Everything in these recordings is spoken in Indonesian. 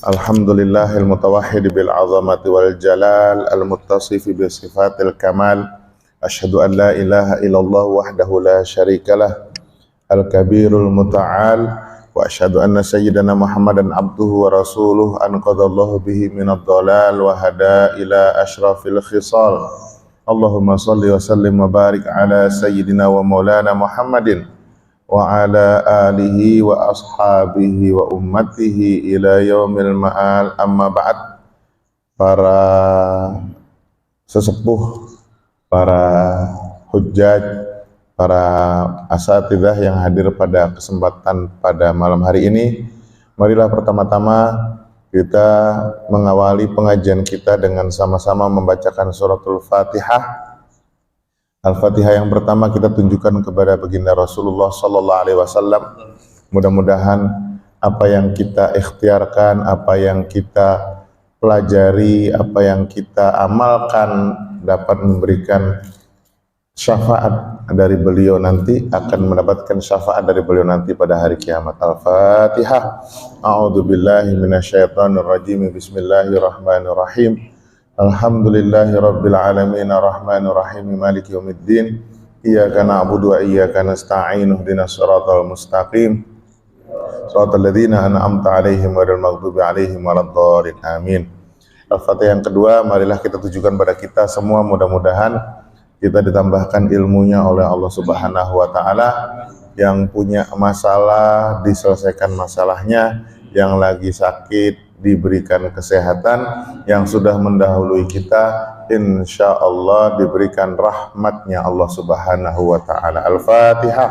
Alhamdulillahil mutawahhid bil azamati wal jalal al muttasif bi sifatil kamal. Asyhadu an la ilaha illallah wahdahu la syarikalah al kabirul muta'al wa asyhadu anna sayyidana Muhammadan abduhu wa rasuluh anqadallahu bihi minad dhalal wa hada ila asyrafil khisal. Allahumma salli wa sallim wa barik ala sayyidina wa maulana Muhammadin wa ala alihi wa ashabihi wa ummatihi ila yaumil ma'al. Amma ba'd. Para sesepuh, para hujjaj, para asatidzah yang hadir pada kesempatan pada malam hari ini, marilah pertama-tama kita mengawali pengajian kita dengan sama-sama membacakan suratul Fatihah. Al-Fatihah yang pertama kita tunjukkan kepada baginda Rasulullah sallallahu alaihi wasallam. Mudah-mudahan apa yang kita ikhtiarkan, apa yang kita pelajari, apa yang kita amalkan dapat memberikan syafaat dari beliau nanti, akan mendapatkan syafaat dari beliau nanti pada hari kiamat. Al-Fatihah. A'udzubillahi minasyaitonir rajim. Bismillahirrahmanirrahim. Alhamdulillahi rabbil alamin arrahmanir rahim maliki yaumiddin iyyaka na'budu wa iyyaka nasta'in ihdinas siratal mustaqim siratal ladzina an'amta 'alaihim ghairil maghdubi 'alaihim waladdallin amin. Al-Fatihah yang kedua, marilah kita tujukan pada kita semua, mudah-mudahan kita ditambahkan ilmunya oleh Allah Subhanahu wa taala. Yang punya masalah diselesaikan masalahnya, yang lagi sakit diberikan kesehatan, yang sudah mendahului kita insya Allah diberikan rahmatnya Allah Subhanahu wa ta'ala. Al-Fatihah.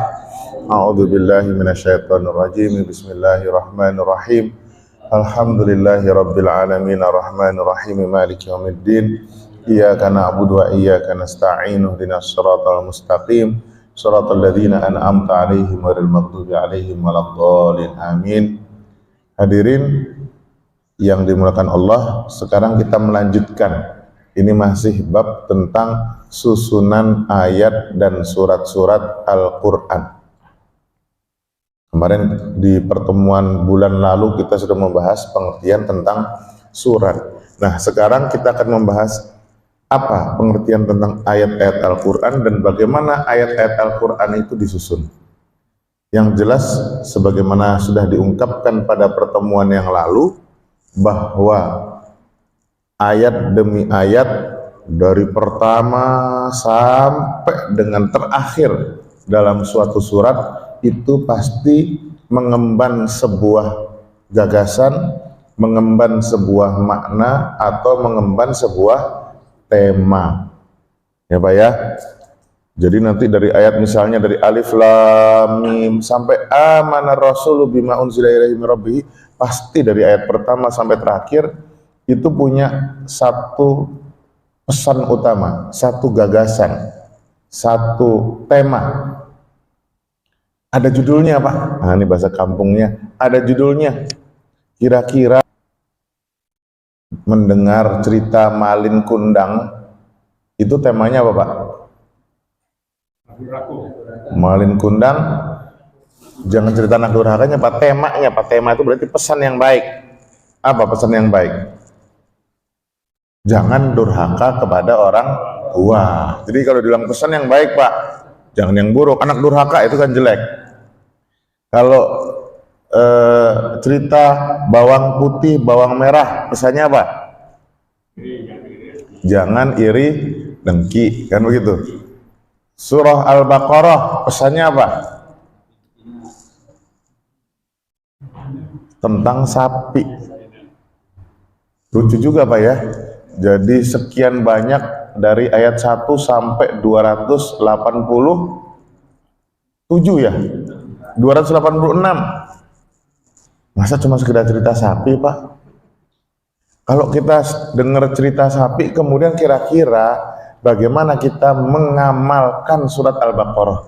A'udzubillahi minasyaitonir rajim. Bismillahirrahmanirrahim. Alhamdulillahi rabbil alamin arrahmanir rahim maliki yaumiddin iyyaka na'budu wa iyyaka nasta'in ihdinas siratal mustaqim siratal ladzina an'amta 'alaihim ghairil maghdubi 'alaihim waladdallin amin. Hadirin yang dimuliakan Allah, sekarang kita melanjutkan. Ini masih bab tentang susunan ayat dan surat-surat Al-Quran. Kemarin di pertemuan bulan lalu kita sudah membahas pengertian tentang surat. Nah, sekarang kita akan membahas apa pengertian tentang ayat-ayat Al-Quran dan bagaimana ayat-ayat Al-Quran itu disusun. Yang jelas, sebagaimana sudah diungkapkan pada pertemuan yang lalu, bahwa ayat demi ayat dari pertama sampai dengan terakhir dalam suatu surat itu pasti mengemban sebuah gagasan, mengemban sebuah makna, atau mengemban sebuah tema. Ya Pak ya. Jadi nanti dari ayat misalnya dari alif lam mim sampai amanar rasulu bima unzila ilaihi min rabbih, pasti dari ayat pertama sampai terakhir itu punya satu pesan utama, satu gagasan, satu tema. Ada judulnya Pak. Nah, ini bahasa kampungnya. Ada judulnya. Kira-kira mendengar cerita Malin Kundang itu temanya apa Pak? Malin Kundang, jangan cerita anak durhakanya Pak, temanya Pak. Tema itu berarti pesan yang baik. Apa pesan yang baik? Jangan durhaka kepada orang tua. Jadi kalau bilang pesan yang baik Pak, jangan yang buruk. Anak durhaka itu kan jelek. Kalau cerita bawang putih, bawang merah, pesannya apa? Jangan iri, dengki, kan begitu. Surah Al-Baqarah pesannya apa? Tentang sapi. Lucu juga Pak ya. Jadi sekian banyak dari ayat 1 sampai 287 ya. 286. Masa cuma sekedar cerita sapi Pak? Kalau kita dengar cerita sapi, kemudian kira-kira bagaimana kita mengamalkan surat Al-Baqarah?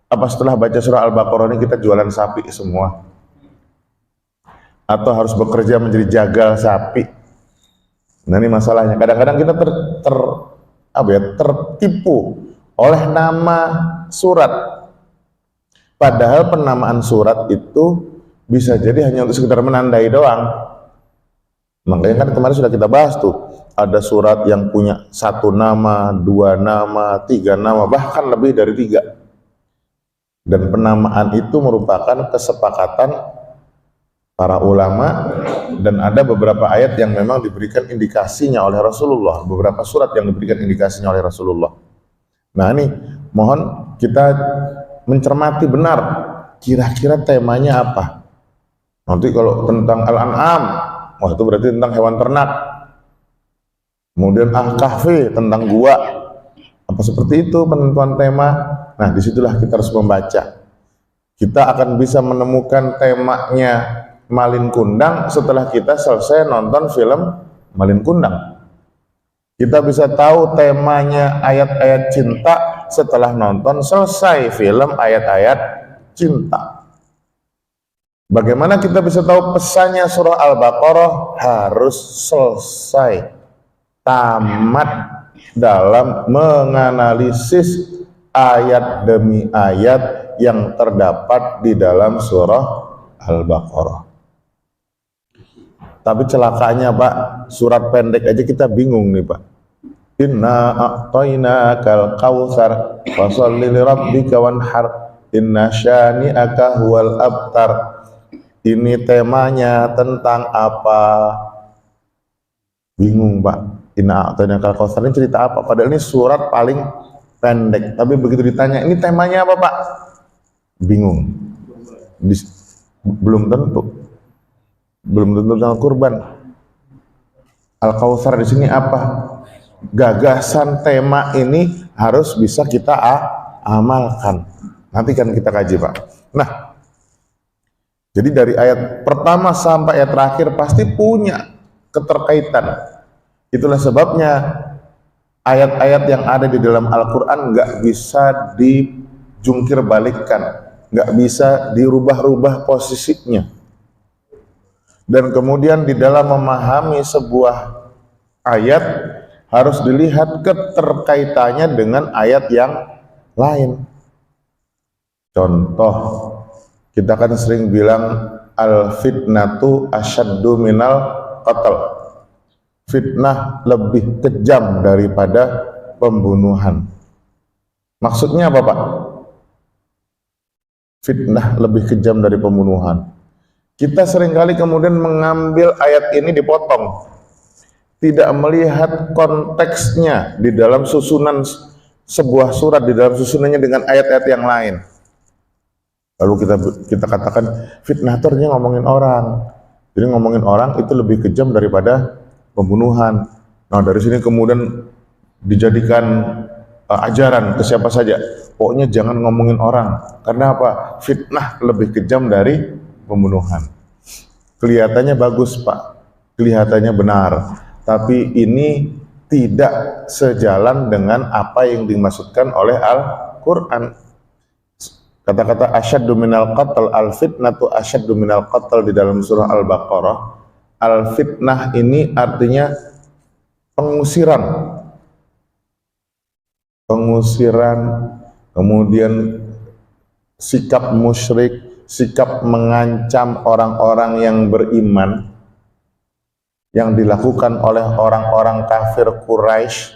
Apa setelah baca surah Al-Baqarah ini kita jualan sapi semua? Atau harus bekerja menjadi jagal sapi? Nah ini masalahnya. Kadang-kadang kita tertipu oleh nama surat. Padahal penamaan surat itu bisa jadi hanya untuk sekedar menandai doang. Makanya kan kemarin sudah kita bahas tuh, ada surat yang punya 1 nama, 2 nama, 3 nama, bahkan lebih dari 3. Dan penamaan itu merupakan kesepakatan para ulama, dan ada beberapa ayat yang memang diberikan indikasinya oleh Rasulullah, beberapa surat yang diberikan indikasinya oleh Rasulullah. Nah ini mohon kita mencermati benar kira-kira temanya apa. Nanti kalau tentang Al-An'am, wah itu berarti tentang hewan ternak. Kemudian Al-Kahfi tentang gua. Apa seperti itu penentuan tema? Nah disitulah kita harus membaca. Kita akan bisa menemukan temanya Malin Kundang setelah kita selesai nonton film Malin Kundang. Kita bisa tahu temanya ayat-ayat cinta setelah nonton selesai film ayat-ayat cinta. Bagaimana kita bisa tahu pesannya surah Al-Baqarah? Harus selesai, tamat dalam menganalisis ayat demi ayat yang terdapat di dalam surah Al-Baqarah. Tapi celakanya Pak, surat pendek aja kita bingung nih Pak. Inna a'tainakal kautsar fasholli lirabbika wanhar inna syani'aka huwal abtar. Ini temanya tentang apa? Bingung Pak. Inna a'tainakal kautsar ini cerita apa? Padahal ini surat paling pendek. Tapi begitu ditanya, ini temanya apa Pak? Bingung. Belum tentu. Belum tentu tentang kurban. Al-Kautsar di sini apa? Gagasan tema ini harus bisa kita amalkan. Nanti kan kita kaji Pak. Nah, jadi dari ayat pertama sampai ayat terakhir pasti punya keterkaitan. Itulah sebabnya ayat-ayat yang ada di dalam Al-Quran nggak bisa dijungkir balikkan, nggak bisa dirubah-rubah posisinya. Dan kemudian di dalam memahami sebuah ayat harus dilihat keterkaitannya dengan ayat yang lain. Contoh, kita kan sering bilang al-fitnatu asyaddu minal qatl. Fitnah lebih kejam daripada pembunuhan. Maksudnya apa Pak? Fitnah lebih kejam dari pembunuhan. Kita seringkali kemudian mengambil ayat ini dipotong, tidak melihat konteksnya di dalam susunan sebuah surat, di dalam susunannya dengan ayat-ayat yang lain. Lalu kita katakan fitnah itu artinya ngomongin orang, jadi ngomongin orang itu lebih kejam daripada pembunuhan. Nah dari sini kemudian dijadikan ajaran ke siapa saja, pokoknya jangan ngomongin orang. Karena apa? Fitnah lebih kejam dari pembunuhan. Kelihatannya bagus Pak, kelihatannya benar, tapi ini tidak sejalan dengan apa yang dimaksudkan oleh Al-Quran. Kata-kata asyaddu minal qatl, al-fitnatu asyaddu minal qatl di dalam surah Al-Baqarah. Al-fitnah ini artinya pengusiran, kemudian sikap musyrik, sikap mengancam orang-orang yang beriman yang dilakukan oleh orang-orang kafir Quraisy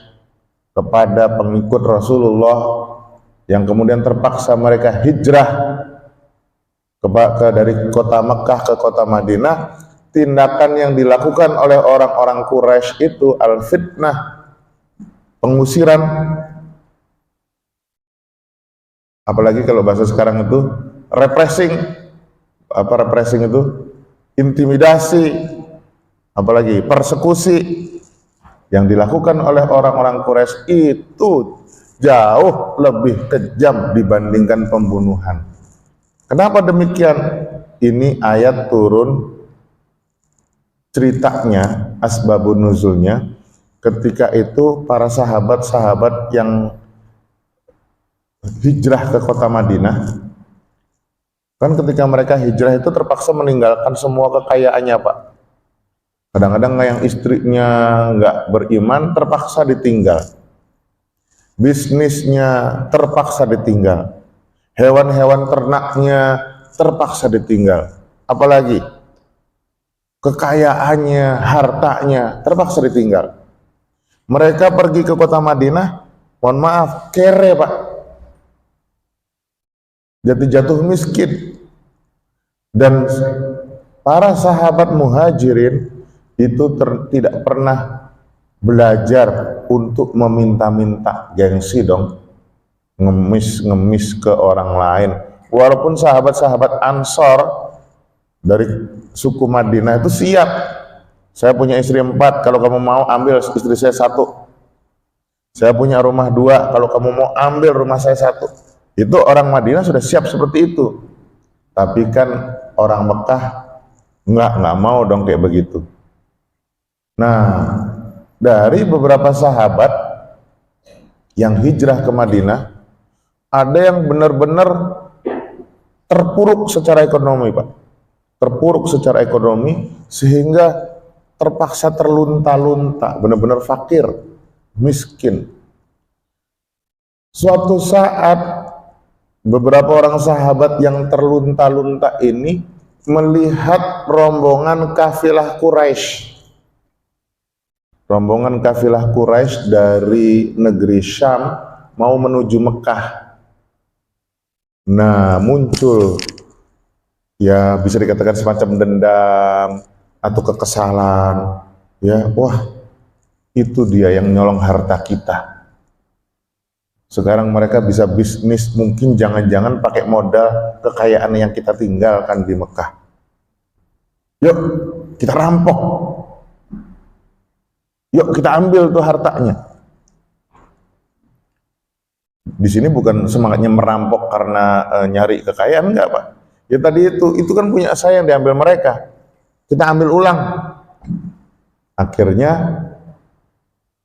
kepada pengikut Rasulullah, yang kemudian terpaksa mereka hijrah dari kota Mekah ke kota Madinah. Tindakan yang dilakukan oleh orang-orang Quraisy itu al-fitnah, pengusiran. Apalagi kalau bahasa sekarang itu repressing. Apa repressing itu? Intimidasi, apalagi persekusi yang dilakukan oleh orang-orang Quraisy itu jauh lebih kejam dibandingkan pembunuhan. Kenapa demikian? Ini ayat turun ceritanya, asbabun nuzulnya. Ketika itu para sahabat-sahabat yang hijrah ke kota Madinah, kan ketika mereka hijrah itu terpaksa meninggalkan semua kekayaannya Pak. Kadang-kadang yang istrinya nggak beriman terpaksa ditinggal, bisnisnya terpaksa ditinggal, hewan-hewan ternaknya terpaksa ditinggal. Apalagi kekayaannya, hartanya, terpaksa ditinggal. Mereka pergi ke kota Madinah, mohon maaf, kere Pak, jatuh miskin. Dan para sahabat muhajirin itu tidak pernah belajar untuk meminta-minta, gengsi dong, ngemis ke orang lain. Walaupun sahabat-sahabat Ansor dari suku Madinah itu siap, saya punya istri 4, kalau kamu mau ambil istri saya 1. Saya punya rumah 2, kalau kamu mau ambil rumah saya 1. Itu orang Madinah sudah siap seperti itu. Tapi kan orang Mekah nggak mau dong kayak begitu. Nah, dari beberapa sahabat yang hijrah ke Madinah, ada yang benar-benar terpuruk secara ekonomi, Pak. Terpuruk secara ekonomi sehingga terpaksa terlunta-lunta, benar-benar fakir, miskin. Suatu saat beberapa orang sahabat yang terlunta-lunta ini melihat rombongan kafilah Quraisy. Rombongan kafilah Quraisy dari negeri Syam mau menuju Mekah. Nah, muncul ya bisa dikatakan semacam dendam atau kekesalan. Ya, wah, itu dia yang nyolong harta kita. Sekarang mereka bisa bisnis, mungkin jangan-jangan pakai modal kekayaan yang kita tinggalkan di Mekah. Yuk, kita rampok. Yuk, kita ambil tuh hartanya. Di sini bukan semangatnya merampok karena nyari kekayaan, enggak Pak. Ya tadi itu kan punya saya yang diambil mereka. Kita ambil ulang. Akhirnya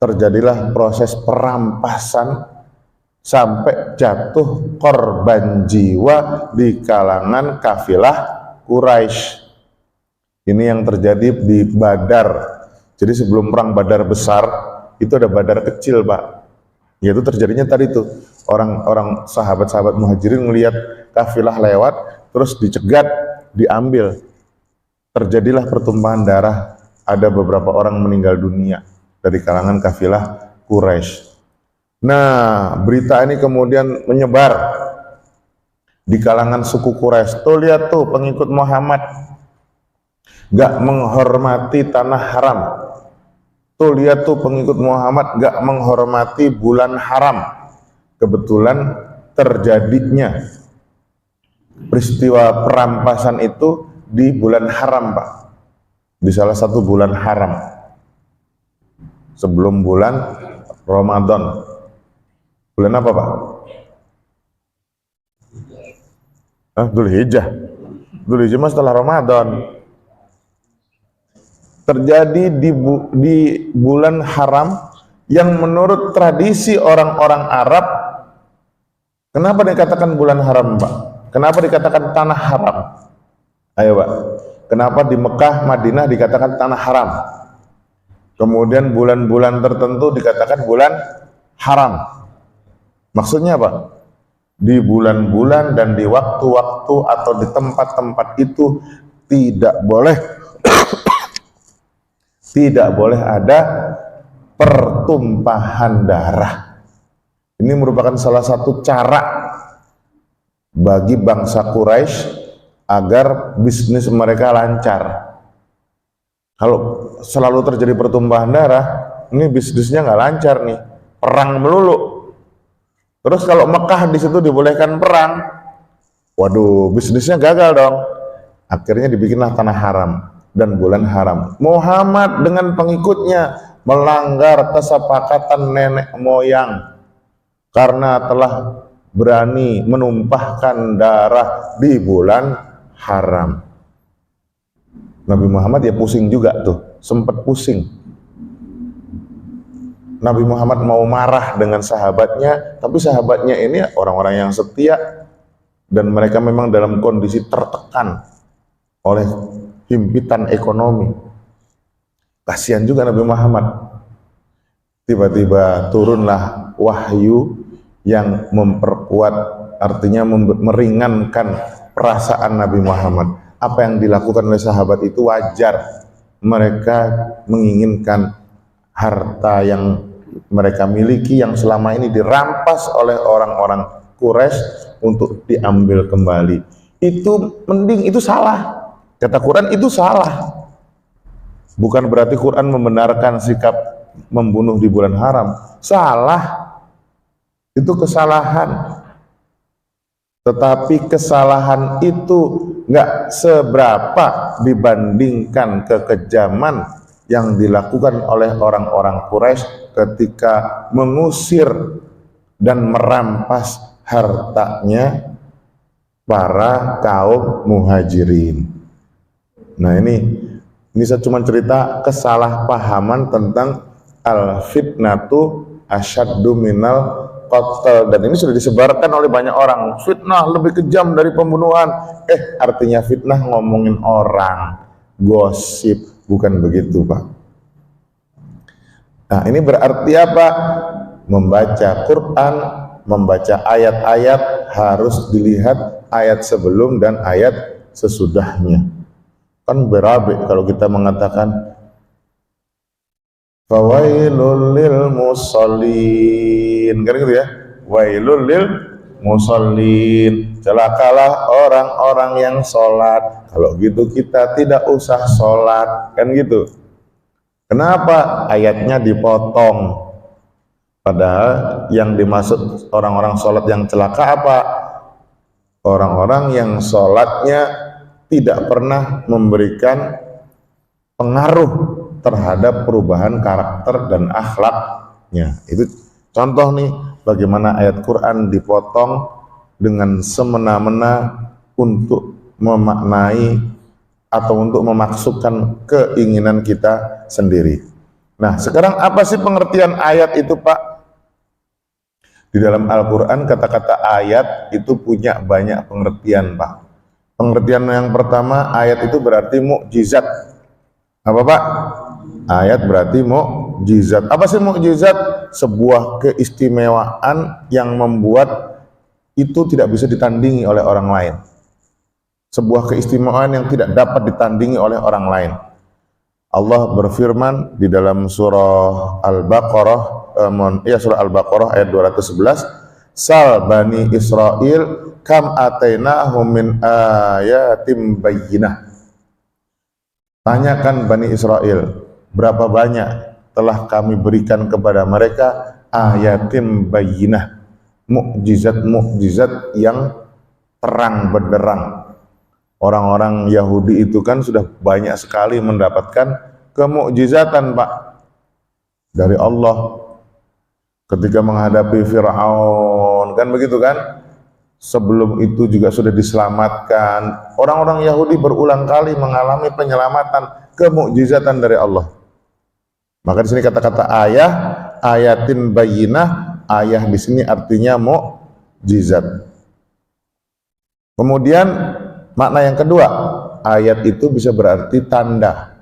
terjadilah proses perampasan sampai jatuh korban jiwa di kalangan kafilah Quraisy. Ini yang terjadi di Badar. Jadi sebelum perang Badar besar, itu ada Badar kecil, Pak. Yaitu terjadinya tadi tuh, orang-orang sahabat-sahabat muhajirin melihat kafilah lewat, terus dicegat, diambil. Terjadilah pertumpahan darah, ada beberapa orang meninggal dunia dari kalangan kafilah Quraisy. Nah, berita ini kemudian menyebar di kalangan suku Quraisy. Tuh lihat tuh pengikut Muhammad gak menghormati tanah haram. Tuh lihat tuh pengikut Muhammad gak menghormati bulan haram. Kebetulan terjadinya peristiwa perampasan itu di bulan haram, Pak. Di salah satu bulan haram sebelum bulan Ramadan. Bulan apa, Pak? Dzulhijjah. Dzulhijjah mas setelah Ramadan. Terjadi di bulan haram yang menurut tradisi orang-orang Arab. Kenapa dikatakan bulan haram, Pak? Kenapa dikatakan tanah haram? Ayo, Pak. Kenapa di Mekah, Madinah dikatakan tanah haram? Kemudian bulan-bulan tertentu dikatakan bulan haram. Maksudnya apa? Di bulan-bulan dan di waktu-waktu atau di tempat-tempat itu tidak boleh ada pertumpahan darah. Ini merupakan salah satu cara bagi bangsa Quraisy agar bisnis mereka lancar. Kalau selalu terjadi pertumpahan darah, ini bisnisnya nggak lancar nih, perang melulu. Terus kalau Mekah di situ dibolehkan perang, waduh, bisnisnya gagal dong. Akhirnya dibikinlah tanah haram dan bulan haram. Muhammad dengan pengikutnya melanggar kesepakatan nenek moyang karena telah berani menumpahkan darah di bulan haram. Nabi Muhammad ya pusing juga tuh, sempat pusing. Nabi Muhammad mau marah dengan sahabatnya, tapi sahabatnya ini orang-orang yang setia dan mereka memang dalam kondisi tertekan oleh himpitan ekonomi. Kasihan juga Nabi Muhammad. Tiba-tiba turunlah wahyu yang memperkuat, artinya meringankan perasaan Nabi Muhammad. Apa yang dilakukan oleh sahabat itu wajar. mereka menginginkan harta yang mereka miliki yang selama ini dirampas oleh orang-orang Quraisy untuk diambil kembali. Itu mending, itu salah. Kata Quran itu salah. Bukan berarti Quran membenarkan sikap membunuh di bulan haram. Salah. Itu kesalahan. Tetapi kesalahan itu nggak seberapa dibandingkan kekejaman yang dilakukan oleh orang-orang Quraisy ketika mengusir dan merampas hartanya para kaum muhajirin. Nah, ini saya cuma cerita kesalahpahaman tentang al-fitnatu asyaddu minal qatl, dan ini sudah disebarkan oleh banyak orang. Fitnah lebih kejam dari pembunuhan. Artinya fitnah ngomongin orang, gosip, bukan begitu, Pak. Nah, ini berarti apa? Membaca Quran, membaca ayat-ayat harus dilihat ayat sebelum dan ayat sesudahnya. Kan berabe kalau kita mengatakan fawailul lil musallin, kan gitu ya, wailul lil musallin, celakalah orang-orang yang sholat. Kalau gitu kita tidak usah sholat, kan gitu. Kenapa ayatnya dipotong? Padahal yang dimaksud orang-orang sholat yang celaka apa? Orang-orang yang sholatnya tidak pernah memberikan pengaruh terhadap perubahan karakter dan akhlaknya. Itu contoh nih bagaimana ayat Quran dipotong dengan semena-mena untuk memaknai atau untuk memasukkan keinginan kita sendiri. Nah, sekarang apa sih pengertian ayat itu, Pak? Di dalam Al-Quran kata-kata ayat itu punya banyak pengertian, Pak. Pengertian yang pertama, ayat itu berarti mukjizat. Apa, Pak? Ayat berarti mukjizat. Apa sih mukjizat? Sebuah keistimewaan yang membuat itu tidak bisa ditandingi oleh orang lain. Sebuah keistimewaan yang tidak dapat ditandingi oleh orang lain. Allah berfirman di dalam surah Al-Baqarah, surah Al-Baqarah ayat 211, Sal Bani Israel kam atainahum min ayatim bayyinah. Tanyakan Bani Israel, berapa banyak telah kami berikan kepada mereka ayatim bayyinah, mukjizat-mukjizat yang terang benderang. Orang-orang Yahudi itu kan sudah banyak sekali mendapatkan kemukjizatan, Pak, dari Allah ketika menghadapi Fir'aun, kan begitu kan? Sebelum itu juga sudah diselamatkan. Orang-orang Yahudi berulang kali mengalami penyelamatan, kemukjizatan dari Allah. Maka di sini kata-kata ayah, ayatin bayyinah, ayah di sini artinya mukjizat. Kemudian makna yang kedua, ayat itu bisa berarti tanda,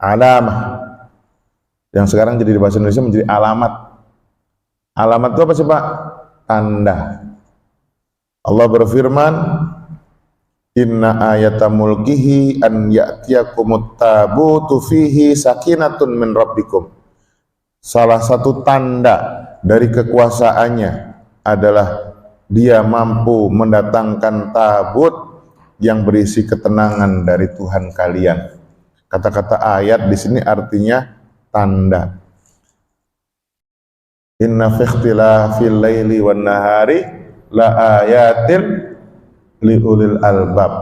alamah. Yang sekarang jadi di bahasa Indonesia menjadi alamat. Alamat itu apa sih, Pak? Tanda. Allah berfirman, inna ayata mulkihi an ya'tiyakumut tabutu fihi sakinatun min rabbikum. Salah satu tanda dari kekuasaannya adalah dia mampu mendatangkan tabut yang berisi ketenangan dari Tuhan kalian. Kata-kata ayat di sini artinya tanda. Inna fi ikhtilafil laili wan nahari la ayatin liulil albab.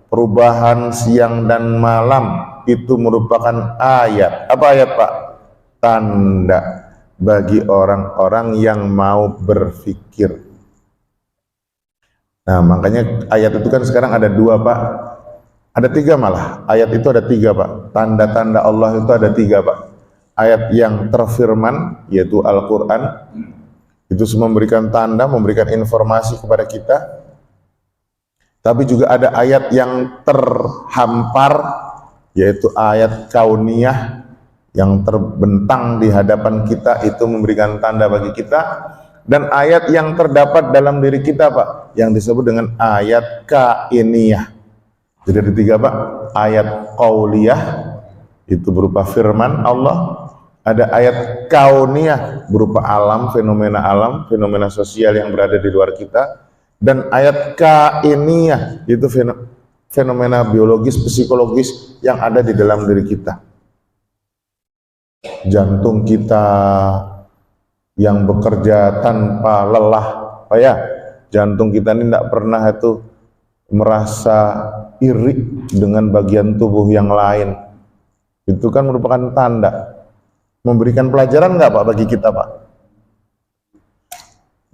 Perubahan siang dan malam itu merupakan ayat. Apa ayat, Pak? Tanda bagi orang-orang yang mau berpikir. Nah, makanya ayat itu kan sekarang ada dua, Pak. Ada tiga malah. Ayat itu ada tiga, Pak. Tanda-tanda Allah itu ada tiga, Pak. Ayat yang terfirman, yaitu Al-Quran, itu semua memberikan tanda, memberikan informasi kepada kita. Tapi juga ada ayat yang terhampar, yaitu ayat kauniyah yang terbentang di hadapan kita, itu memberikan tanda bagi kita. Dan ayat yang terdapat dalam diri kita, Pak, yang disebut dengan ayat kainiyah. Jadi ada tiga, Pak. Ayat qauliyah, itu berupa firman Allah, ada ayat kauniyah berupa alam, fenomena sosial yang berada di luar kita, dan ayat kainiyah itu fenomena biologis, psikologis yang ada di dalam diri kita. Jantung kita yang bekerja tanpa lelah, Pak ya, jantung kita ini tidak pernah itu merasa iri dengan bagian tubuh yang lain. Itu kan merupakan tanda. Memberikan pelajaran nggak Pak bagi kita Pak?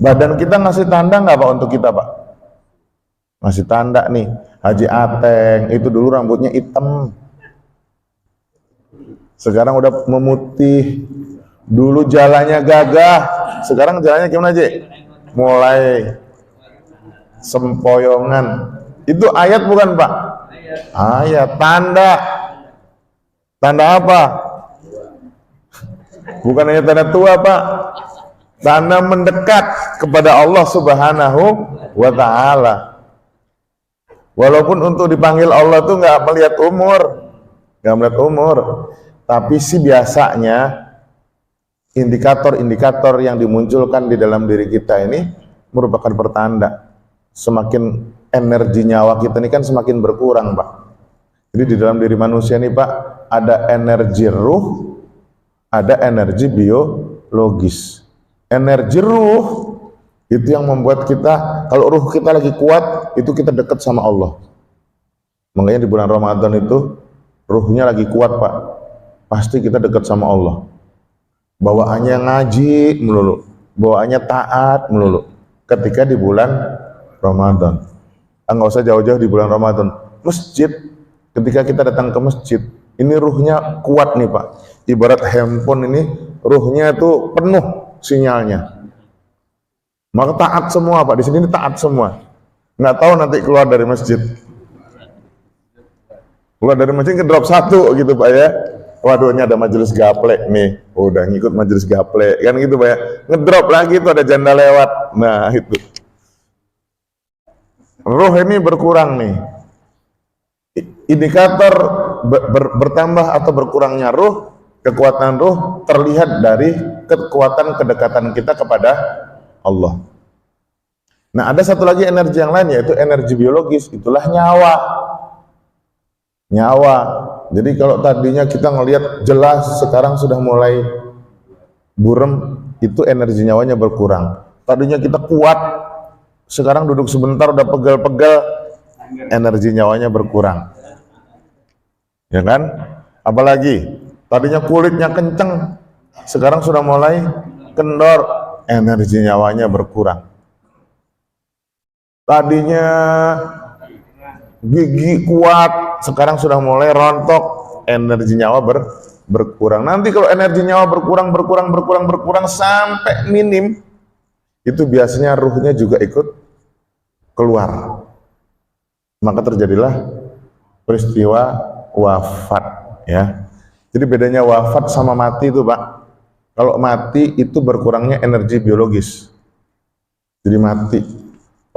Badan kita ngasih tanda nggak Pak untuk kita Pak? Ngasih tanda nih. Haji Ateng itu dulu rambutnya hitam, sekarang udah memutih. Dulu jalannya gagah, sekarang jalannya gimana aja? Mulai sempoyongan. Itu ayat bukan Pak? Ayat, tanda. Tanda apa? Bukan hanya tanda tua Pak, tanda mendekat kepada Allah Subhanahu wa Ta'ala. Walaupun untuk dipanggil Allah tuh nggak melihat umur, tapi sih biasanya indikator-indikator yang dimunculkan di dalam diri kita ini merupakan pertanda semakin energi nyawa kita ini kan semakin berkurang Pak. Jadi di dalam diri manusia nih Pak, ada energi ruh, ada energi biologis. Energi ruh itu yang membuat kita, kalau ruh kita lagi kuat, itu kita dekat sama Allah. Makanya di bulan Ramadan itu ruhnya lagi kuat Pak, pasti kita dekat sama Allah. Bawaannya ngaji melulu, bawaannya taat melulu ketika di bulan Ramadan. Nggak usah jauh-jauh di bulan Ramadan, masjid, ketika kita datang ke masjid, ini ruhnya kuat nih Pak. Ibarat handphone ini, ruhnya itu penuh sinyalnya. Maka taat semua Pak, di sini taat semua. Nggak tahu nanti keluar dari masjid. Keluar dari masjid ngedrop satu gitu Pak ya. Waduh, ini ada majelis gaplek nih. Udah ngikut majelis gaplek kan gitu Pak ya. Ngedrop lagi tuh ada janda lewat. Nah, itu. Ruh ini berkurang nih. Indikator bertambah atau berkurangnya ruh, kekuatan ruh terlihat dari kekuatan kedekatan kita kepada Allah. Nah, ada satu lagi energi yang lain, yaitu energi biologis, itulah nyawa. Nyawa. Jadi kalau tadinya kita ngelihat jelas, sekarang sudah mulai burem, itu energi nyawanya berkurang. Tadinya kita kuat, sekarang duduk sebentar udah pegal-pegal, energi nyawanya berkurang. Ya kan? Apalagi tadinya kulitnya kenceng, sekarang sudah mulai kendor, energi nyawanya berkurang. Tadinya gigi kuat, sekarang sudah mulai rontok, energi nyawa berkurang. Nanti kalau energi nyawa berkurang sampai minim, itu biasanya ruhnya juga ikut keluar. Maka terjadilah peristiwa wafat ya. Jadi bedanya wafat sama mati itu Pak. Kalau mati itu berkurangnya energi biologis. Jadi mati.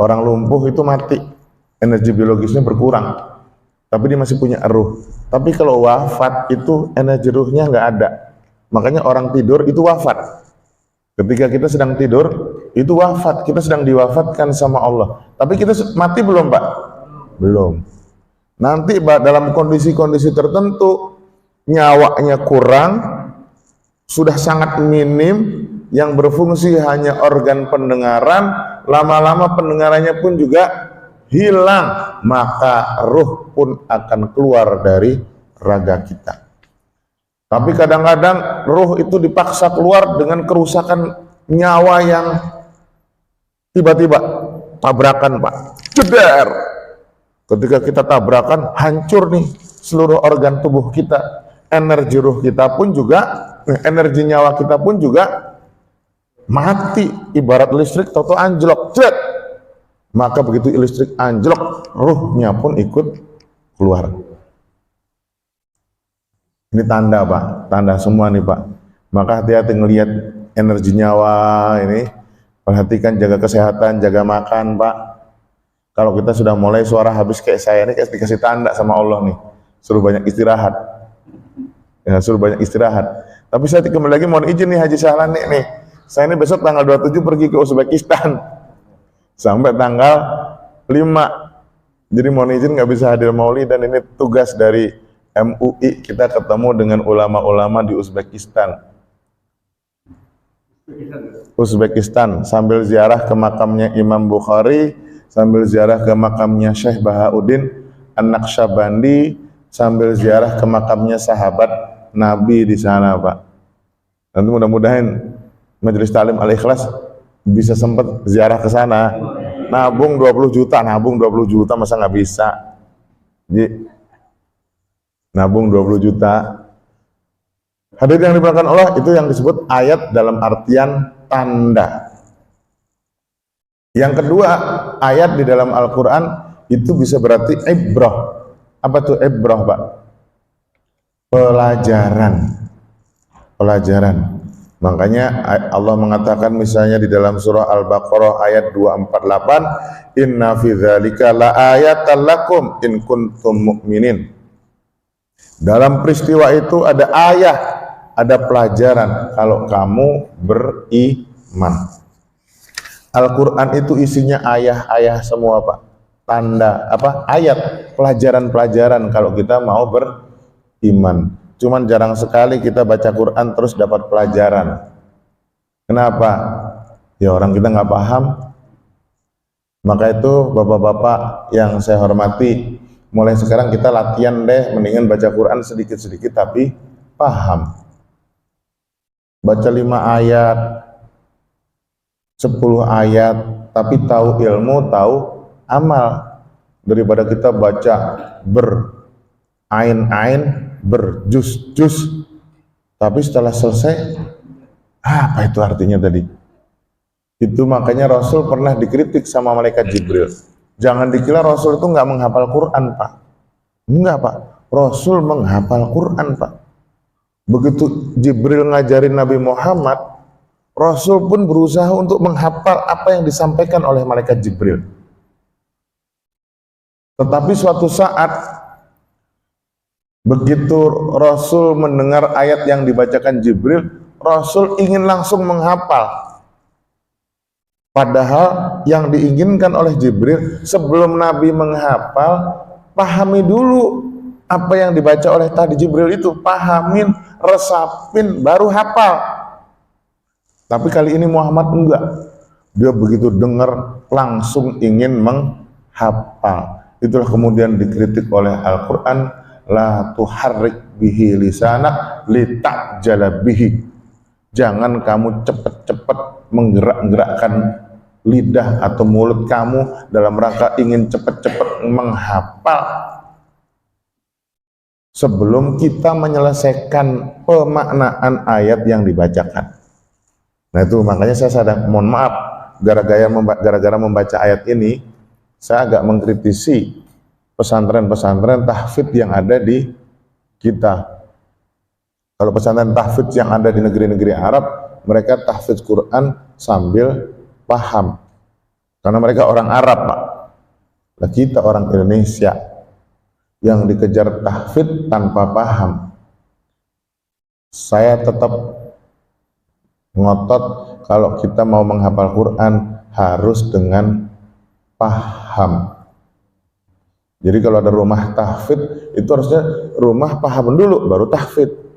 Orang lumpuh itu mati, energi biologisnya berkurang, tapi dia masih punya ruh. Tapi kalau wafat itu energi ruhnya nggak ada. Makanya orang tidur itu wafat. Ketika kita sedang tidur itu wafat, kita sedang diwafatkan sama Allah. Tapi kita mati belum Pak? Belum. Nanti Pak, dalam kondisi-kondisi tertentu nyawanya kurang, sudah sangat minim, yang berfungsi hanya organ pendengaran, lama-lama pendengarannya pun juga hilang, maka ruh pun akan keluar dari raga kita. Tapi kadang-kadang ruh itu dipaksa keluar dengan kerusakan nyawa yang tiba-tiba tabrakan Pak, jedar. Ketika kita tabrakan, hancur nih seluruh organ tubuh kita, energi ruh kita pun juga, energi nyawa kita pun juga mati, ibarat listrik toto anjlok, cet. Maka begitu listrik anjlok, ruhnya pun ikut keluar. Ini tanda Pak, tanda semua nih Pak. Maka hati-hati ngelihat energi nyawa ini, perhatikan, jaga kesehatan, jaga makan Pak. Kalau kita sudah mulai suara habis kayak saya ini, kayak dikasih tanda sama Allah nih, suruh banyak istirahat. suruh banyak istirahat. Tapi saya kembali lagi mohon izin nih Haji Sahlani nih. Saya ini besok tanggal 27 pergi ke Uzbekistan sampai tanggal 5. Jadi mohon izin nggak bisa hadir maulid, dan ini tugas dari MUI, kita ketemu dengan ulama-ulama di Uzbekistan sambil ziarah ke makamnya Imam Bukhari, sambil ziarah ke makamnya Syekh Bahauddin An-Naqsyabandi, sambil ziarah ke makamnya sahabat Nabi di sana, Pak. Nanti mudah-mudahan Majelis Ta'lim Al-Ikhlas bisa sempat ziarah ke sana. Nabung 20 juta masa nggak bisa? Jadi, nabung 20 juta. Hadirin yang dimuliakan Allah, itu yang disebut ayat dalam artian tanda. Yang kedua, ayat di dalam Al-Quran itu bisa berarti ibrah. Apa tuh ibrah, Pak? Pelajaran. Makanya Allah mengatakan misalnya di dalam surah Al-Baqarah ayat 248, inna fi dzalika la ayatan lakum in kuntum mu'minin. Dalam peristiwa itu ada ayat, ada pelajaran kalau kamu beriman. Al-Quran itu isinya ayah-ayah semua, Pak. Tanda, ayat, pelajaran-pelajaran kalau kita mau beriman. Cuman jarang sekali kita baca Quran terus dapat pelajaran. Kenapa? Ya orang kita nggak paham. Maka itu bapak-bapak yang saya hormati, mulai sekarang kita latihan deh, mendingan baca Quran sedikit-sedikit tapi paham. Baca 5 ayat, 10 ayat, tapi tahu ilmu, tahu amal. Daripada kita baca berain-ain, berjus-jus, tapi setelah selesai, apa itu artinya tadi? Itu makanya Rasul pernah dikritik sama malaikat Jibril. Jangan dikira Rasul itu nggak menghafal Quran, Pak. Enggak, Pak. Rasul menghafal Quran, Pak. Begitu Jibril ngajarin Nabi Muhammad, Rasul pun berusaha untuk menghafal apa yang disampaikan oleh malaikat Jibril. Tetapi suatu saat, begitu Rasul mendengar ayat yang dibacakan Jibril, Rasul ingin langsung menghafal. Padahal yang diinginkan oleh Jibril, sebelum Nabi menghafal, pahami dulu apa yang dibaca oleh tadi Jibril itu. Pahamin, resapin, baru hafal. Tapi kali ini Muhammad enggak. Dia begitu dengar, langsung ingin menghafal. Itulah kemudian dikritik oleh Al-Quran, la tuharrik bihi lisanak litajala bihi. Jangan kamu cepat-cepat menggerak-gerakkan lidah atau mulut kamu dalam rangka ingin cepat-cepat menghafal sebelum kita menyelesaikan pemaknaan ayat yang dibacakan. Nah itu makanya saya sadar, mohon maaf, gara-gara membaca ayat ini, saya agak mengkritisi pesantren-pesantren tahfidz yang ada di kita. Kalau pesantren tahfidz yang ada di negeri-negeri Arab, mereka tahfidz Quran sambil paham. Karena mereka orang Arab, Pak. Nah, kita orang Indonesia yang dikejar tahfidz tanpa paham. Saya tetap ngotot kalau kita mau menghafal Quran harus dengan paham. Jadi kalau ada rumah tahfidz, itu harusnya rumah paham dulu, baru tahfidz.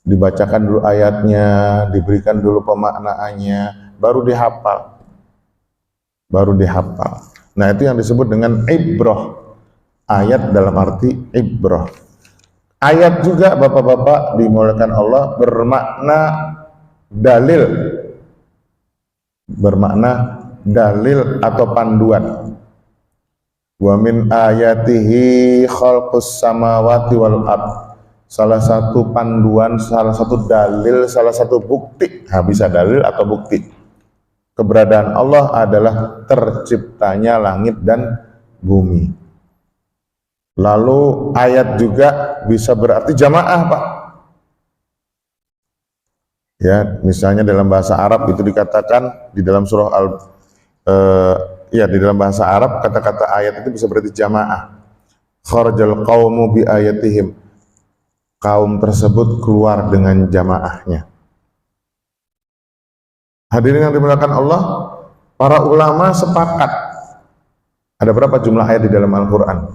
Dibacakan dulu ayatnya, diberikan dulu pemaknaannya, baru dihafal. Nah itu yang disebut dengan ibrah. Ayat dalam arti ibrah. Ayat juga bapak-bapak dimuliakan Allah bermakna dalil. Bermakna dalil atau panduan. Wa min ayatihi khalqus samawati wal ardh. Salah satu panduan, salah satu dalil, salah satu bukti, bisa dalil atau bukti keberadaan Allah adalah terciptanya langit dan bumi. Lalu ayat juga bisa berarti jamaah, Pak. Ya, misalnya dalam bahasa Arab itu dikatakan di dalam surah di dalam bahasa Arab kata-kata ayat itu bisa berarti jamaah. Kharajal qaumu bi ayatihim. kaum tersebut keluar dengan jamaahnya. Hadirin yang dimuliakan Allah, para ulama sepakat. Ada berapa jumlah ayat di dalam Al-Quran?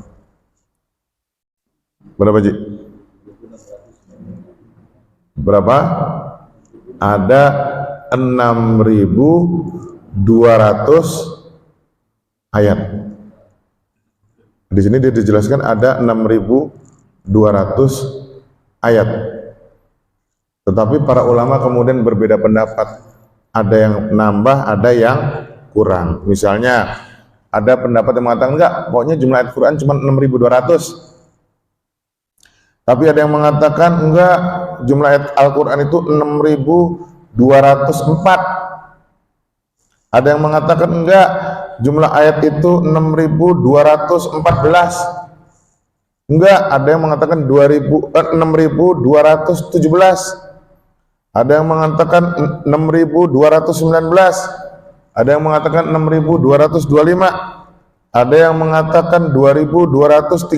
Berapa, Ji? Berapa? Ada 6.200 ayat. Di sini dia dijelaskan ada 6.200 ayat. Tetapi para ulama kemudian berbeda pendapat. Ada yang nambah, ada yang kurang. Misalnya ada pendapat yang mengatakan enggak, pokoknya jumlah ayat Quran cuma 6.200. Tapi ada yang mengatakan enggak, jumlah ayat Al-Quran itu 6.204. Ada yang mengatakan enggak, jumlah ayat itu 6.214. Enggak, ada yang mengatakan 6.217. Ada yang mengatakan 6.219. Ada yang mengatakan 6.225. Ada yang mengatakan 2.236.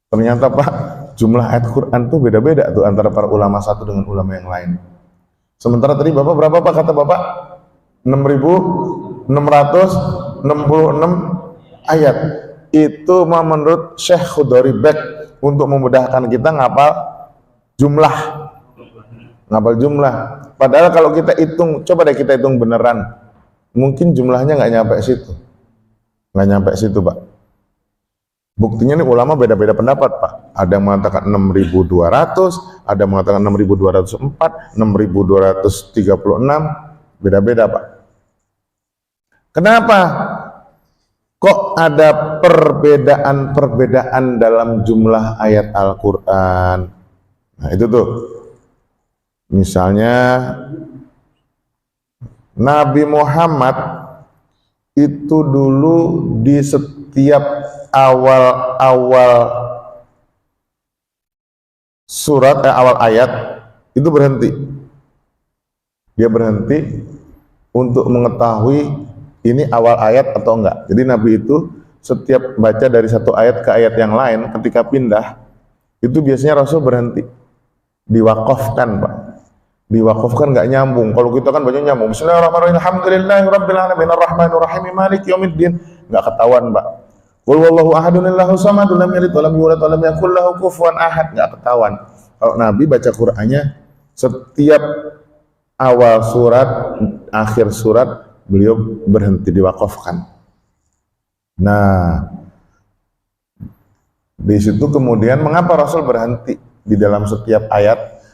Ternyata Pak, jumlah ayat Quran tuh beda-beda tuh antara para ulama satu dengan ulama yang lain. Sementara tadi Bapak berapa Pak kata Bapak? 6.666 ayat. Itu menurut Syekh Khudari Bek untuk memudahkan kita ngapal jumlah. Padahal kalau kita hitung, coba deh kita hitung beneran, mungkin jumlahnya nggak nyampe situ, Pak. Buktinya nih ulama beda-beda pendapat, Pak. Ada yang mengatakan 6.200, ada yang mengatakan 6.204, 6.236, beda-beda, Pak. Kenapa? Kok ada perbedaan dalam jumlah ayat Al-Quran? Nah itu tuh. Misalnya Nabi Muhammad itu dulu di setiap awal surat, awal ayat itu berhenti. Dia berhenti untuk mengetahui ini awal ayat atau enggak. Jadi Nabi itu setiap baca dari satu ayat ke ayat yang lain, ketika pindah itu biasanya Rasul berhenti, diwakafkan, Pak. Diwakafkan nggak nyambung. Kalau kita kan baca nyambung. Bismillahirrahmanirrahim. Alhamdulillahirabbil alamin arrahmanirrahim maliki yaumiddin. Nggak ketahuan, Pak. Qul huwallahu ahadun Allahu samadun lam yalid wa lam yulad wa lam yakul lahu kufuwan ahad. Nggak ketahuan. Kalau Nabi baca Qur'annya setiap awal surat, akhir surat beliau berhenti, diwakafkan. Nah, di situ kemudian mengapa Rasul berhenti di dalam setiap ayat?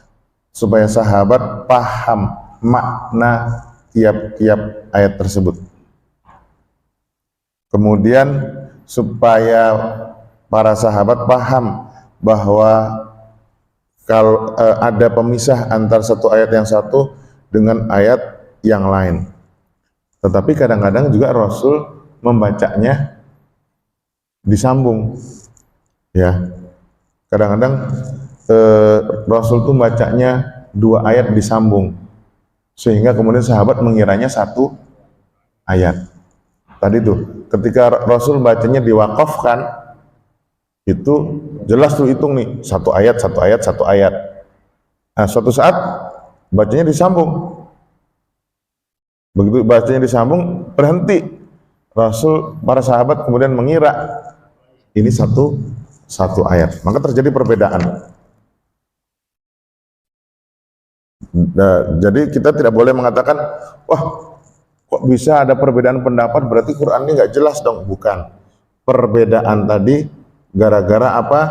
Supaya sahabat paham makna tiap-tiap ayat tersebut. Kemudian supaya para sahabat paham bahwa kalau ada pemisah antara satu ayat yang satu dengan ayat yang lain. Tetapi kadang-kadang juga Rasul membacanya disambung. Ya. Kadang-kadang Rasul tuh bacanya dua ayat disambung, sehingga kemudian sahabat mengiranya satu ayat. Tadi tuh, ketika Rasul bacanya diwakafkan, itu jelas tuh hitung nih, satu ayat. Nah, suatu saat bacanya disambung. Begitu bacanya disambung, berhenti. Rasul, para sahabat kemudian mengira ini satu ayat. Maka terjadi perbedaan. Nah, jadi kita tidak boleh mengatakan, wah kok bisa ada perbedaan pendapat, berarti Quran ini nggak jelas dong. Bukan. Perbedaan tadi gara-gara apa?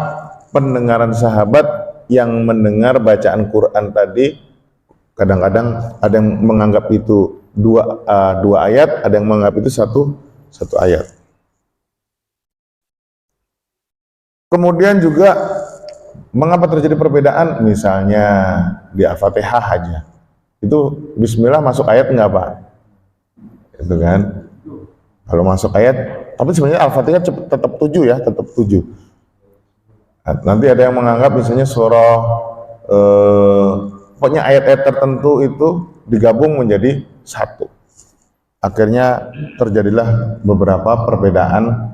Pendengaran sahabat yang mendengar bacaan Quran tadi, kadang-kadang ada yang menganggap itu dua ayat, ada yang menganggap itu satu ayat. Kemudian juga mengapa terjadi perbedaan? Misalnya di Al-Fatihah aja, itu Bismillah masuk ayat enggak, Pak? Itu kan, kalau masuk ayat, tapi sebenarnya Al-Fatihah tetap 7 ya, tetap 7. Nanti ada yang menganggap misalnya surah pokoknya ayat-ayat tertentu itu digabung menjadi satu. Akhirnya terjadilah beberapa perbedaan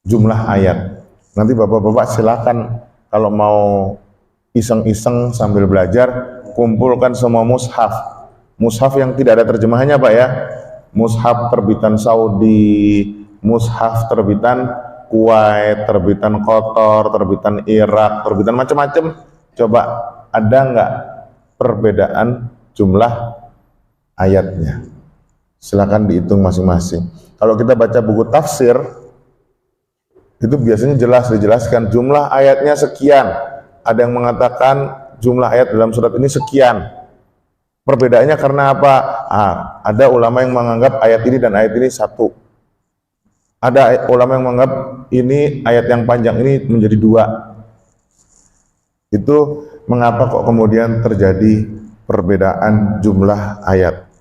jumlah ayat. Nanti bapak-bapak silakan kalau mau iseng-iseng sambil belajar, kumpulkan semua mushaf. Mushaf yang tidak ada terjemahannya Pak ya. Mushaf terbitan Saudi, mushaf terbitan Kuwait, terbitan Qatar, terbitan Irak, terbitan macam-macam. Coba ada nggak perbedaan jumlah ayatnya? Silakan dihitung masing-masing. Kalau kita baca buku tafsir, itu biasanya jelas dijelaskan jumlah ayatnya sekian. Ada yang mengatakan jumlah ayat dalam surat ini sekian. Perbedaannya karena apa? Ada ulama yang menganggap ayat ini dan ayat ini satu. Ada ulama yang menganggap ini ayat yang panjang ini menjadi dua. Itu mengapa kok kemudian terjadi perbedaan jumlah ayat.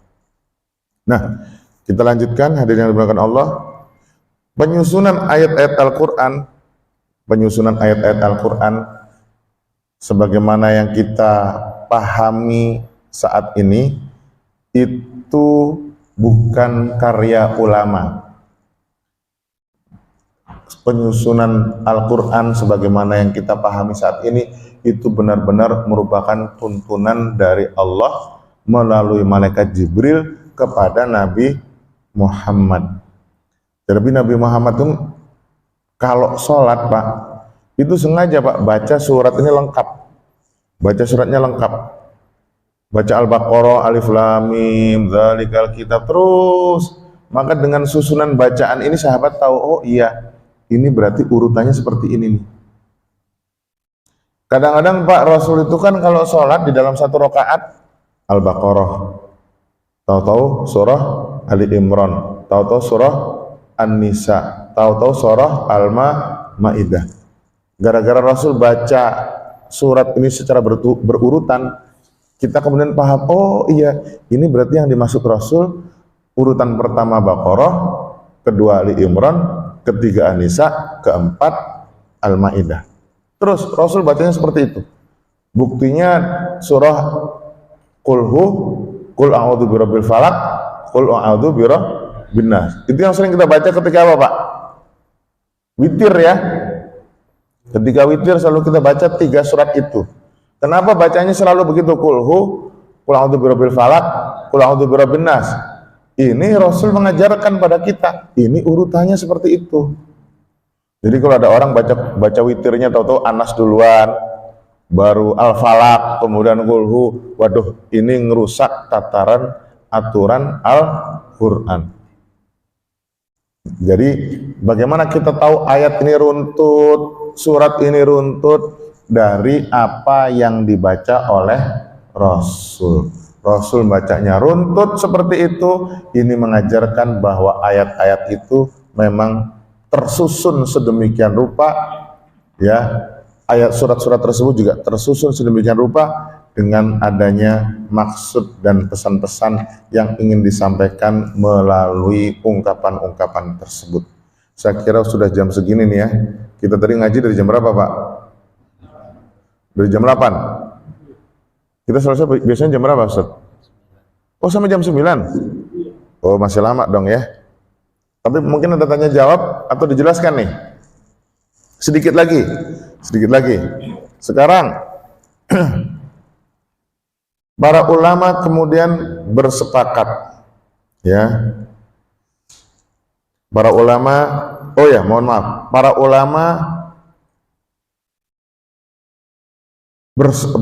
Nah, kita lanjutkan hadirin yang dimuliakan Allah. Penyusunan ayat-ayat Al-Quran sebagaimana yang kita pahami saat ini itu bukan karya ulama. Penyusunan Al-Quran sebagaimana yang kita pahami saat ini itu benar-benar merupakan tuntunan dari Allah melalui malaikat Jibril kepada Nabi Muhammad. Jadi Nabi Muhammad itu kalau sholat Pak, itu sengaja Pak baca surat ini lengkap, baca suratnya lengkap, baca Al-Baqarah, Alif Lam Mim, Dzalikal Kitab terus. Maka dengan susunan bacaan ini sahabat tahu, oh iya, ini berarti urutannya seperti ini nih. Kadang-kadang Pak Rasul itu kan kalau sholat di dalam satu rakaat Al-Baqarah, tahu-tahu surah Ali Imran, tahu-tahu surah An-Nisa, tahu-tahu surah Al-Maidah. Gara-gara Rasul baca surat ini secara berurutan, kita kemudian paham, oh iya, ini berarti yang dimaksud Rasul urutan pertama Baqarah, kedua Ali Imran, ketiga An-Nisa, keempat Al-Maidah. Terus Rasul bacanya seperti itu. Buktinya surah Qul a'udzu birabbil falaq, Qul a'udzu birabbin nas. Itu yang sering kita baca ketika apa, Pak? Witir ya. Ketika witir selalu kita baca 3 surat itu. Kenapa bacanya selalu begitu? Qul a'udzu birabbil falaq, Qul a'udzu birabbin nas. Ini Rasul mengajarkan pada kita. Ini urutannya seperti itu. Jadi kalau ada orang baca witirnya tahu-tahu Anas duluan, baru Al-Falaq, kemudian Qulhu, waduh, ini ngerusak tataran aturan Al-Quran. Jadi bagaimana kita tahu ayat ini runtut, surat ini runtut dari apa yang dibaca oleh Rasul. Rasul bacanya runtut seperti itu, ini mengajarkan bahwa ayat-ayat itu memang tersusun sedemikian rupa, ya, ayat surat-surat tersebut juga tersusun sedemikian rupa dengan adanya maksud dan pesan-pesan yang ingin disampaikan melalui ungkapan-ungkapan tersebut. Saya kira sudah jam segini nih ya. Kita tadi ngaji dari jam berapa Pak? Dari jam 8. Kita selesai biasanya jam berapa Ustaz? Oh sampai jam 9? Oh masih lama dong ya. Tapi mungkin ada tanya jawab atau dijelaskan nih. Sedikit lagi. Sekarang para ulama kemudian bersepakat, ya. Para ulama, para ulama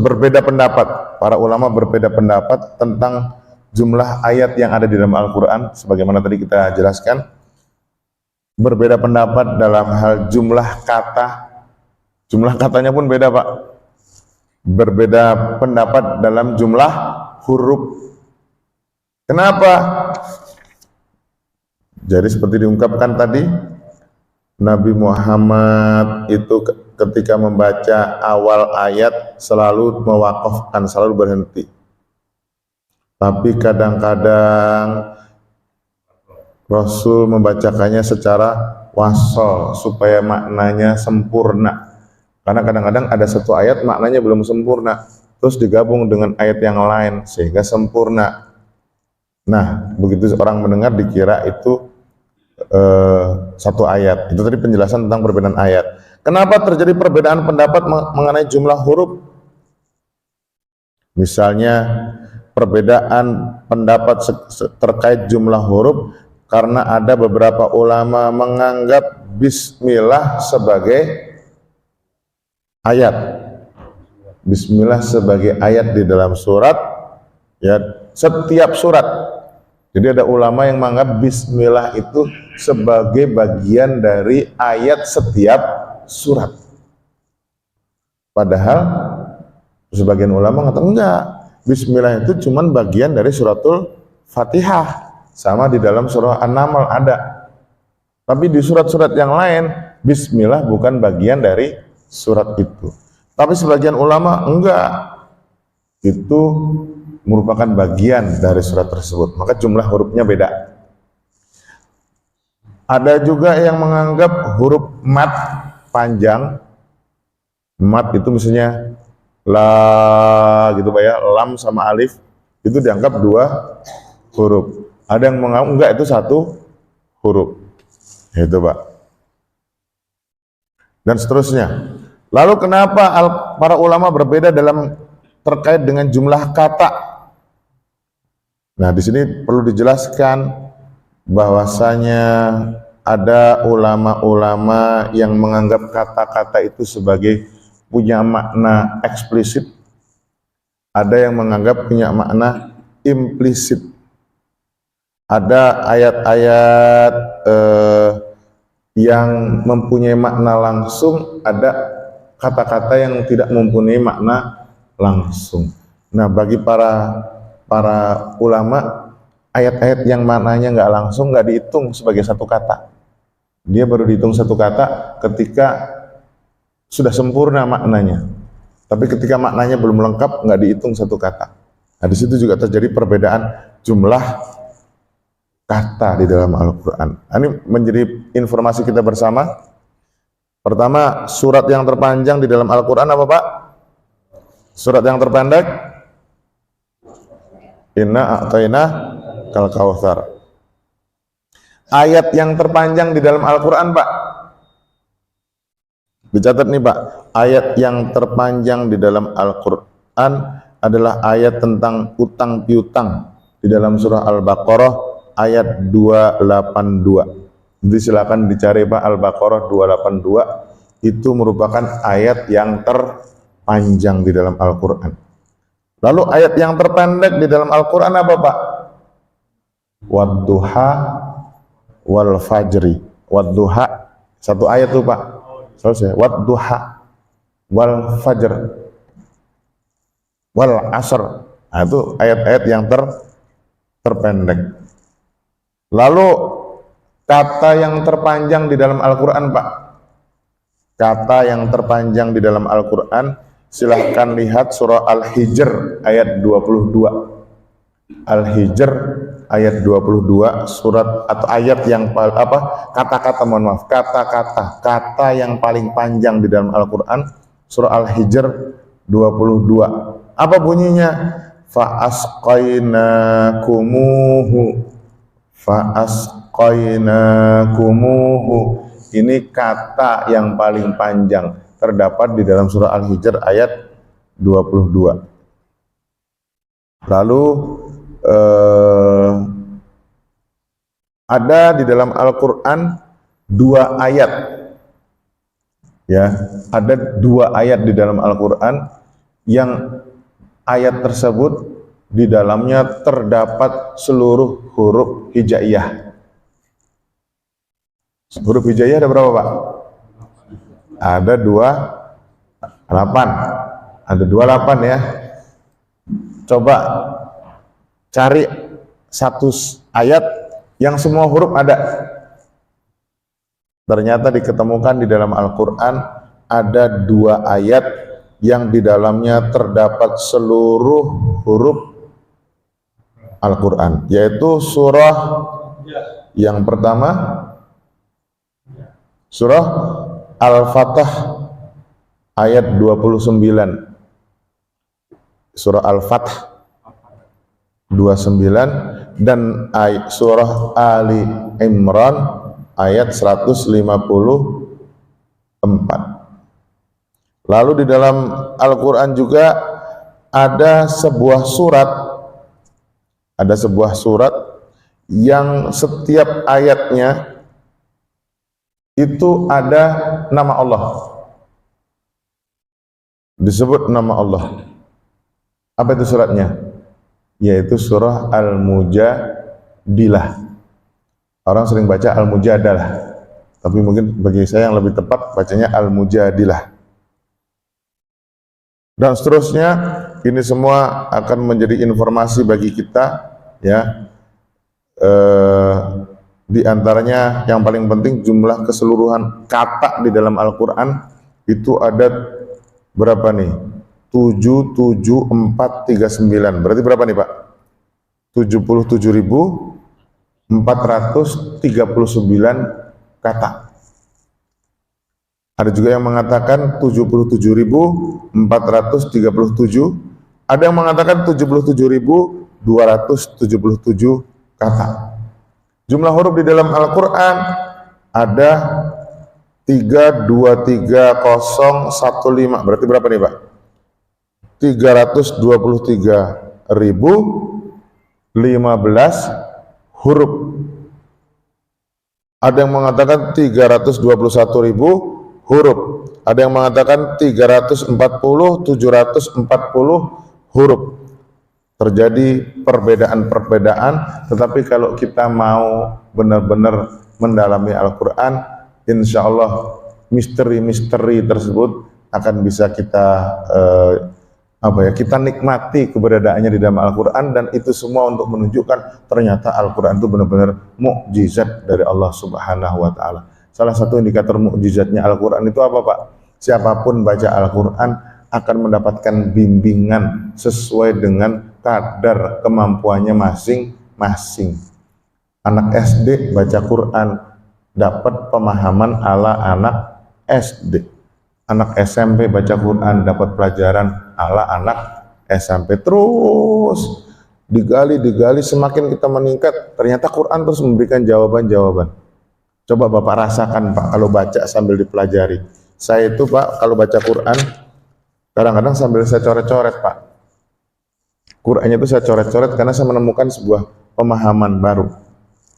berbeda pendapat. Para ulama berbeda pendapat tentang jumlah ayat yang ada di dalam Al-Quran, sebagaimana tadi kita jelaskan. Berbeda pendapat dalam hal jumlah kata. Jumlah katanya pun beda Pak. Berbeda pendapat dalam jumlah huruf. Kenapa? Jadi seperti diungkapkan tadi, Nabi Muhammad itu ketika membaca awal ayat selalu mewakafkan, selalu berhenti. Tapi kadang-kadang Rasul membacakannya secara wasol supaya maknanya sempurna. Karena kadang-kadang ada satu ayat maknanya belum sempurna, terus digabung dengan ayat yang lain sehingga sempurna. Nah, begitu orang mendengar dikira itu satu ayat. Itu tadi penjelasan tentang perbedaan ayat. Kenapa terjadi perbedaan pendapat mengenai jumlah huruf? Misalnya perbedaan pendapat terkait jumlah huruf karena ada beberapa ulama menganggap bismillah sebagai ayat. Bismillah sebagai ayat di dalam surat, ya, setiap surat. Jadi ada ulama yang menganggap bismillah itu sebagai bagian dari ayat setiap surat. Padahal sebagian ulama mengatakan enggak, bismillah itu cuman bagian dari suratul Fatihah. Sama di dalam surah An-Naml ada. Tapi di surat-surat yang lain, bismillah bukan bagian dari surat itu. Tapi sebagian ulama enggak, itu merupakan bagian dari surat tersebut, maka jumlah hurufnya beda. Ada juga yang menganggap huruf mat panjang, mat itu misalnya la gitu Pak ya, lam sama alif itu dianggap dua huruf. Ada yang menganggap enggak, itu satu huruf, itu Pak, dan seterusnya. Lalu kenapa para ulama berbeda dalam terkait dengan jumlah kata? Nah, di sini perlu dijelaskan bahwasanya ada ulama-ulama yang menganggap kata-kata itu sebagai punya makna eksplisit, ada yang menganggap punya makna implisit. Ada ayat-ayat yang mempunyai makna langsung, ada kata-kata yang tidak mempunyai makna langsung. Nah, bagi para ulama, ayat-ayat yang maknanya nggak langsung nggak dihitung sebagai satu kata. Dia baru dihitung satu kata ketika sudah sempurna maknanya. Tapi ketika maknanya belum lengkap, nggak dihitung satu kata. Nah, di situ juga terjadi perbedaan jumlah kata di dalam Al-Quran. Ini menjadi informasi kita bersama. Pertama, surat yang terpanjang di dalam Al-Quran apa Pak? Surat yang terpendek? Inna a'tayna kal kautsar. Ayat yang terpanjang di dalam Al-Quran Pak? Dicatat nih Pak, ayat yang terpanjang di dalam Al-Quran adalah ayat tentang utang piutang di dalam surah Al-Baqarah ayat 282. Jadi silakan dicari Pak, Al-Baqarah 282, itu merupakan ayat yang terpanjang di dalam Al-Quran. Lalu ayat yang terpendek di dalam Al-Quran apa Pak? Wadduha wal fajri. Wadduha, satu ayat tuh Pak. Selesai. Wadduha wal fajr wal asr. Nah, itu ayat-ayat yang terpendek. Lalu kata yang terpanjang di dalam Al-Quran Pak, kata yang terpanjang di dalam Al-Quran, silahkan lihat surah Al-Hijr ayat 22. Al-Hijr ayat 22, surat atau ayat yang kata yang paling panjang di dalam Al-Quran, surah Al-Hijr 22. Apa bunyinya? Fa'asqainakumuhu. Ini kata yang paling panjang terdapat di dalam surah Al-Hijr ayat 22. Lalu ada di dalam Al-Quran dua ayat, ya, ada dua ayat di dalam Al-Quran yang ayat tersebut di dalamnya terdapat seluruh huruf hijaiyah. Huruf hijaiyah ada berapa Pak? Ada 28. Ada 28 ya. Coba cari satu ayat yang semua huruf ada. Ternyata diketemukan di dalam Al-Quran ada dua ayat yang di dalamnya terdapat seluruh huruf Al-Quran, yaitu surah yang pertama, surah Al-Fatah ayat 29. Surah Al-Fatah 29, dan surah Ali Imran ayat 154. Lalu di dalam Al-Quran juga ada sebuah surat yang setiap ayatnya itu ada nama Allah, disebut nama Allah. Apa itu suratnya? Yaitu surah Al-Mujadilah. Orang sering baca Al-Mujadalah, tapi mungkin bagi saya yang lebih tepat bacanya Al-Mujadilah. Dan seterusnya, ini semua akan menjadi informasi bagi kita, ya. Di antaranya yang paling penting, jumlah keseluruhan kata di dalam Al-Quran itu ada berapa nih? 77439. Berarti berapa nih Pak? 77.439 kata. Ada juga yang mengatakan 77.437, ada yang mengatakan 77.277 kata. Jumlah huruf di dalam Al-Quran ada 323015. Berarti berapa nih Pak? 323.015 huruf. Ada yang mengatakan 321.000 huruf. Ada yang mengatakan 340, 740 huruf. Terjadi perbedaan-perbedaan, tetapi kalau kita mau benar-benar mendalami Al-Quran, insya Allah misteri-misteri tersebut akan bisa kita kita nikmati keberadaannya di dalam Al-Quran, dan itu semua untuk menunjukkan ternyata Al-Quran itu benar-benar mukjizat dari Allah Subhanahu wa Ta'ala. Salah satu indikator mukjizatnya Al-Quran itu apa Pak? Siapapun baca Al-Quran akan mendapatkan bimbingan sesuai dengan kadar kemampuannya masing-masing. Anak SD baca Quran dapat pemahaman ala anak SD. Anak SMP baca Quran dapat pelajaran ala anak SMP. Terus digali semakin kita meningkat, ternyata Quran terus memberikan jawaban-jawaban. Coba Bapak rasakan Pak, kalau baca sambil dipelajari. Saya itu Pak, kalau baca Quran kadang-kadang sambil saya coret-coret Pak. Qurannya itu saya coret-coret karena saya menemukan sebuah pemahaman baru.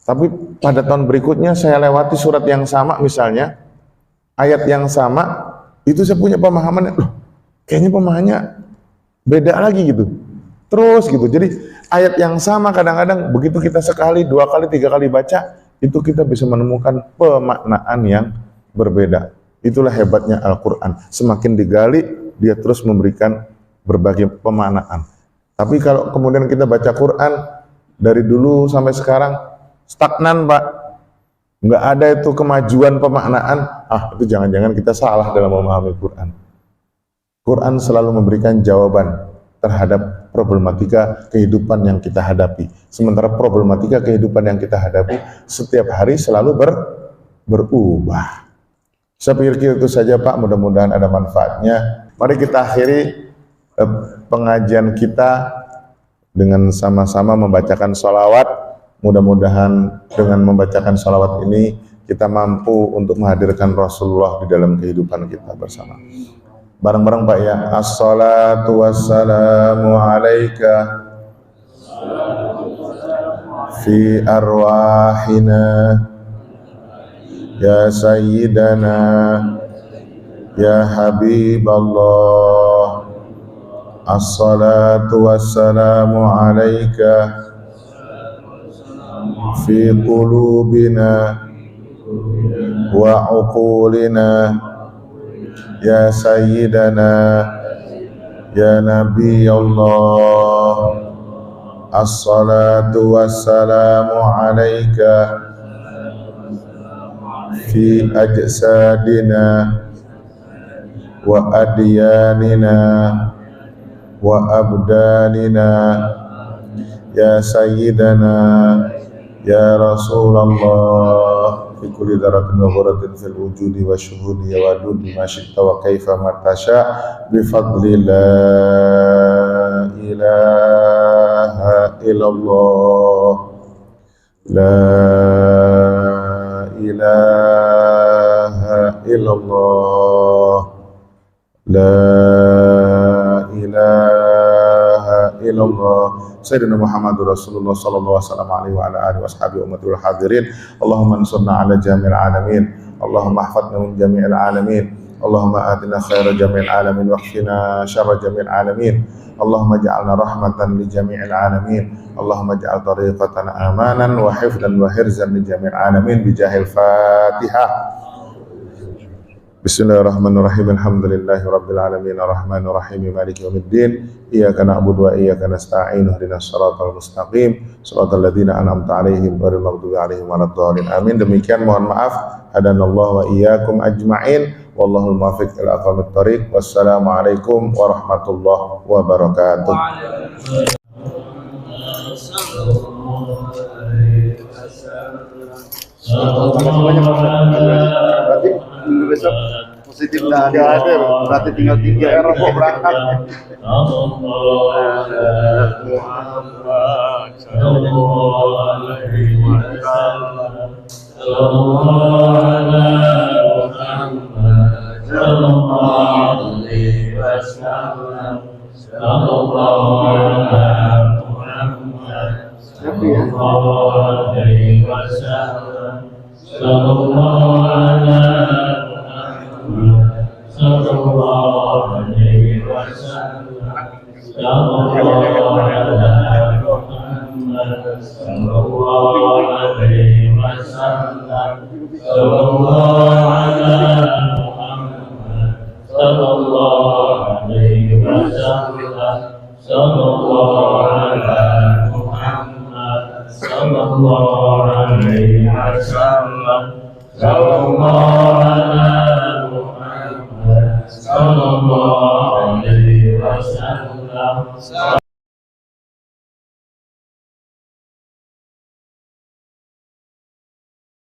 Tapi pada tahun berikutnya saya lewati surat yang sama, misalnya ayat yang sama, itu saya punya pemahaman, kayaknya pemahamannya beda lagi gitu. Terus gitu. Jadi ayat yang sama kadang-kadang begitu kita sekali, 2 kali, 3 kali baca, itu kita bisa menemukan pemaknaan yang berbeda. Itulah hebatnya Al-Quran. Semakin digali, dia terus memberikan berbagai pemaknaan. Tapi kalau kemudian kita baca Quran dari dulu sampai sekarang stagnan Pak, nggak ada itu kemajuan pemaknaan, itu jangan-jangan kita salah dalam memahami Quran. Quran selalu memberikan jawaban terhadap problematika kehidupan yang kita hadapi. Sementara problematika kehidupan yang kita hadapi setiap hari selalu berubah. Saya pikir itu saja Pak, mudah-mudahan ada manfaatnya. Mari kita akhiri pengajian kita dengan sama-sama membacakan sholawat. Mudah-mudahan dengan membacakan sholawat ini kita mampu untuk menghadirkan Rasulullah di dalam kehidupan kita bersama. Bareng-bareng Pak ya. Assalatu wassalamu alaika fi arwahina ya sayyidana ya habiballah. Assalatu wassalamu alaika fi qulubina wa uqulina ya sayyidana ya nabi Allah. Assalatu wassalamu alaika fi ajsadina wa adyanina wa abdanina ya sayyidana ya Rasulullah fi kulli dzaratin wa ghuratin fil wujudi wa syuhudi wa wadudi ma syi'ta wa kaifa ma tasha bi fadli la ilaha illallah la ilaha illallah, la ilaha illallah. Sayyidina Muhammadur Rasulullah sallallahu alaihi wa ala alihi washabihi ummatul hadirin. Allahumma ansurna ala jami'il alamin. Allahumma ahfadna min jami'il alamin. Allahumma atina khaira jami'il alamin wa qina syarra jami'il alamin. Allahumma ja'alna rahmatan li jami'il alamin. Allahumma ja'al tariqatana amanan wa hifdan wa hirzan li jami'il alamin bi jahil Fatihah. Bismillahirrahmanirrahim. Alhamdulillahi rabbil alamin arrahmanir rahim maliki yaumiddin. Iyyaka na'budu wa iyyaka nasta'in ihdinas siratal mustaqim siratal ladzina an'amta 'alaihim ghairil maghdubi 'alaihim waladdallin. Amin. Demikian, mohon maaf. Hadanallahu wa iyyakum ajma'in. Wallahul muwaffiq ila aqwamit thoriq. Wassalamualaikum warahmatullahi wabarakatuh. Berarti minggu besok positif dah ada, berarti tinggal 3 orang mau berangkat.